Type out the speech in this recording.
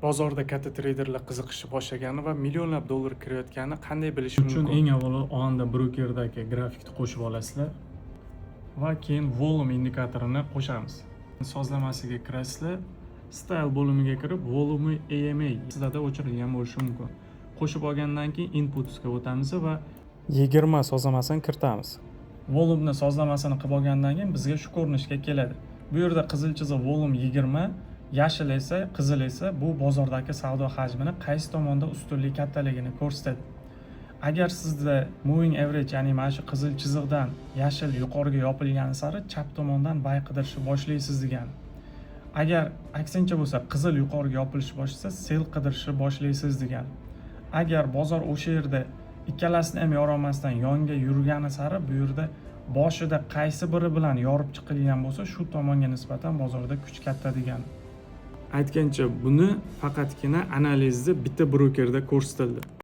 Bozorda katta treyderlar qiziqishni boshlagani va millionlab dollar kirayotganini qanday bilish Uchun mumkin? eng avvalo onda brokerdagi grafikni qo'shib olasizlar va keyin volume indikatorini qo'shamiz. Sozlamasiga kirasizlar, style bo'limiga kirib volume AMA sizlarda o'chirilgan bo'lishi mumkin. Qo'shib olgandan keyin inputsga o'tamiz va 20 sozlamasini kiritamiz. volumni sozlamasini qilib olgandan keyin bizga shu ko'rinishga keladi. Bu yerda qizil chiziq volum 20, yashil esa, qizil esa bu bozordagi savdo hajmini qaysi tomonda ustunlik kattaligini ko'rsatadi. Agar sizda moving average, ya'ni mana shu qizil chiziqdan yashil yuqoriga yopilgani sari chap tomondan buy qidirishni boshlaysiz degani. Agar aksincha bo'lsa, qizil yuqoriga yopilishni boshlasa, sell qidirishni boshlaysiz degani. Agar bozor o'sha yerda ikkalasini ham yorolmasdan yonga yurgani sari bu yerda boshida qaysi biri bilan yorib chiqilgan bo'lsa, shu tomonga nisbatan bozorda kuch katta degani. Aytgancha, buni faqatgina analizda bitta brokerda ko'rsatildi.